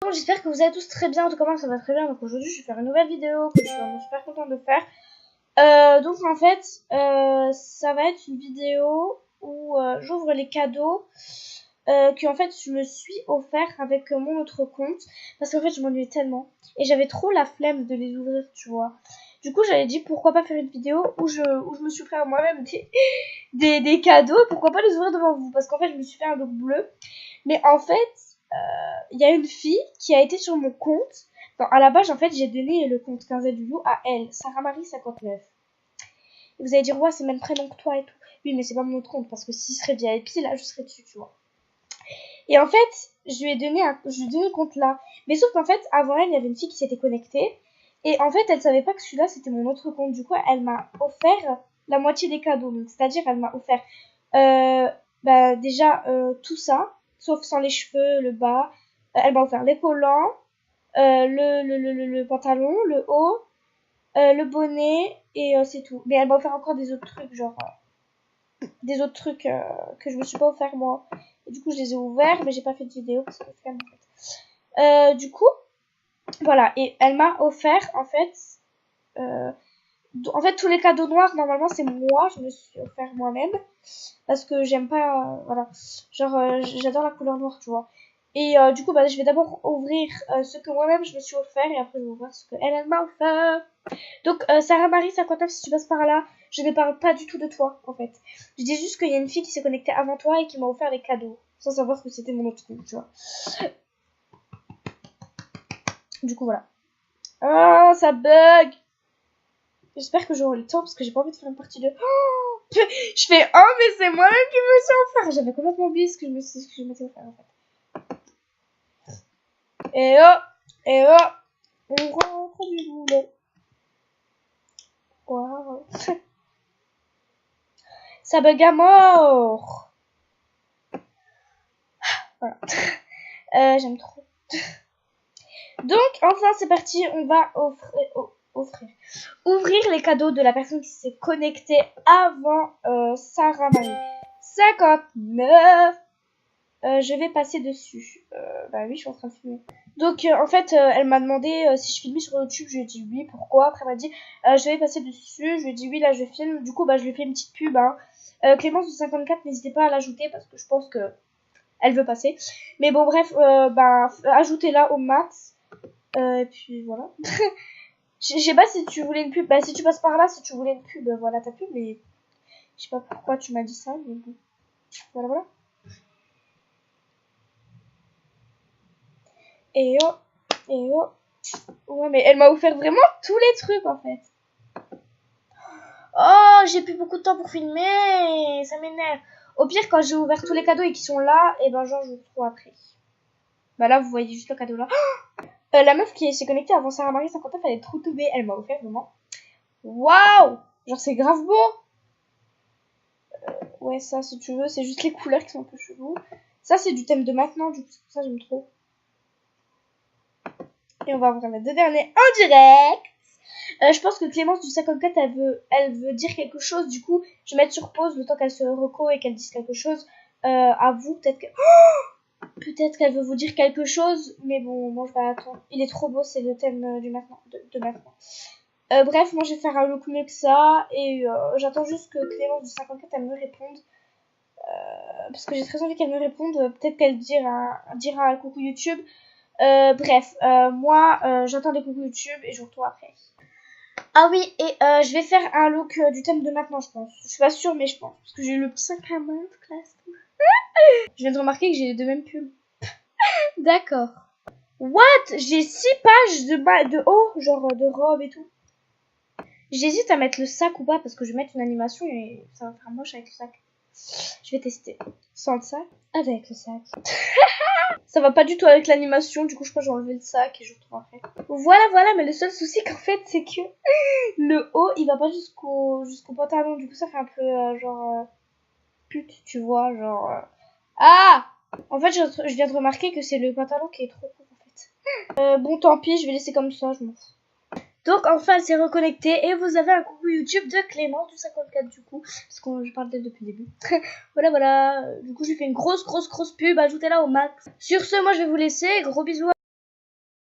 bon, j'espère que vous allez tous très bien. En tout cas, moi, ça va très bien. Donc aujourd'hui, je vais faire une nouvelle vidéo que je suis vraiment super contente de faire. Donc en fait, ça va être une vidéo où j'ouvre les cadeaux que en fait je me suis offert avec mon autre compte. Parce qu'en fait, je m'ennuyais tellement. Et j'avais trop la flemme de les ouvrir, tu vois. Du coup, j'avais dit pourquoi pas faire une vidéo où je me suis fait à moi-même des cadeaux. Pourquoi pas les ouvrir devant vous. Parce qu'en fait, je me suis fait un look bleu. Mais en fait, il y a une fille qui a été sur mon compte. Non, à la base, en fait, j'ai donné le compte 15 du loup à elle, Sarah Marie 59. Et vous allez dire, ouais, c'est le même prénom que toi et tout. Oui, mais c'est pas mon autre compte, parce que s'il serait VIP, là, je serais dessus, tu vois. Et en fait, je lui ai donné le compte là. Mais sauf qu'en fait, avant elle, il y avait une fille qui s'était connectée. Et en fait, elle savait pas que celui-là, c'était mon autre compte. Du coup, elle m'a offert la moitié des cadeaux. Donc, c'est-à-dire, elle m'a offert déjà tout ça, sauf sans les cheveux, le bas. Elle m'a offert les collants, le pantalon, le haut, le bonnet, et c'est tout. Mais elle m'a offert encore des autres trucs, genre des autres trucs que je me suis pas offert moi. Et du coup, je les ai ouverts, mais j'ai pas fait de vidéo parce que c'est quand même en fait. Du coup, voilà. Et elle m'a offert en fait tous les cadeaux noirs. Normalement, c'est moi. Je me suis offert moi-même parce que j'aime pas. Voilà. Genre, j'adore la couleur noire, tu vois. Et du coup, je vais d'abord ouvrir ce que moi-même je me suis offert et après je vais ouvrir ce que elle m'a offert. Donc, Sarah Marie 59, si tu passes par là, je ne parle pas du tout de toi, en fait. Je dis juste qu'il y a une fille qui s'est connectée avant toi et qui m'a offert des cadeaux, sans savoir que c'était mon autre compte, tu vois. Du coup, voilà. Ah, ça bug. J'espère que j'aurai le temps parce que j'ai pas envie de faire une partie de... Oh, je fais, oh, mais c'est moi-même qui me suis offert. J'avais complètement oublié ce que je m'étais offert, en fait. Et oh, on rentre du boulot. Wow. Ça bug à mort. Voilà. J'aime trop. Donc, enfin, c'est parti. On va ouvrir les cadeaux de la personne qui s'est connectée avant Sarah Marie 59. Je vais passer dessus. Bah oui, je suis en train de filmer. Donc, en fait, elle m'a demandé si je filmais sur YouTube. Je lui ai dit oui. Pourquoi? Après, elle m'a dit je vais passer dessus. Je lui ai dit oui, là, je filme. Du coup, je lui ai fait une petite pub. Hein. Clémence de 54, n'hésitez pas à l'ajouter parce que je pense que elle veut passer. Mais bon, bref, ajoutez-la au max. Et puis voilà. Je sais pas si tu voulais une pub. Bah, si tu passes par là, si tu voulais une pub, voilà ta pub. Mais je sais pas pourquoi tu m'as dit ça. Mais bon. Voilà, voilà. Et oh. Et oh. Ouais, mais elle m'a offert vraiment tous les trucs en fait. Oh, j'ai plus beaucoup de temps pour filmer. Ça m'énerve. Au pire, quand j'ai ouvert tous les cadeaux et qu'ils sont là, et ben genre je vous retrouve après. Bah là, vous voyez juste le cadeau là. La meuf qui s'est connectée avant Sarah Marie 59, elle est trop teubée. Elle m'a offert vraiment. Waouh! Genre, c'est grave beau! Ouais, ça, si tu veux, c'est juste les couleurs qui sont un peu chelous. Ça, c'est du thème de maintenant, du coup, c'est pour ça que j'aime trop. Et on va ouvrir les deux derniers en direct. Je pense que Clémence du 54, elle veut dire quelque chose. Du coup, je vais mettre sur pause le temps qu'elle se reco et qu'elle dise quelque chose. À vous, peut-être que... Peut-être qu'elle veut vous dire quelque chose, mais bon, moi je vais attendre. Il est trop beau, c'est le thème du maintenant, de maintenant. Bref, moi je vais faire un look mieux que ça, et j'attends juste que Clémence du 54 elle me réponde. Parce que j'ai très envie qu'elle me réponde, peut-être qu'elle dira un coucou YouTube. Bref, moi j'attends des coucou YouTube et je vous retrouve après. Ah oui, et je vais faire un look du thème de maintenant, je pense. Je suis pas sûre, mais je pense. Parce que j'ai le petit sac à main, classe. Je viens de remarquer que j'ai les deux mêmes pulls. D'accord. What? J'ai 6 pages de haut, genre de robe et tout. J'hésite à mettre le sac ou pas parce que je vais mettre une animation et ça va faire moche avec le sac. Je vais tester. Sans le sac, avec le sac. Ça va pas du tout avec l'animation, du coup je crois que j'ai enlevé le sac et je retrouve après. Voilà, mais le seul souci qu'en fait c'est que le haut il va pas jusqu'au pantalon, du coup ça fait un peu genre pute, tu vois, genre... Ah! En fait je viens de remarquer que c'est le pantalon qui est trop court en fait. Bon tant pis, je vais laisser comme ça, je m'en fous. Donc enfin elle s'est reconnectée et vous avez un coucou YouTube de Clémence du 54 du coup, parce que je parle d'elle depuis le début. Voilà, du coup j'ai fait une grosse pub, ajoutez-la au max. Sur ce, moi je vais vous laisser, gros bisous.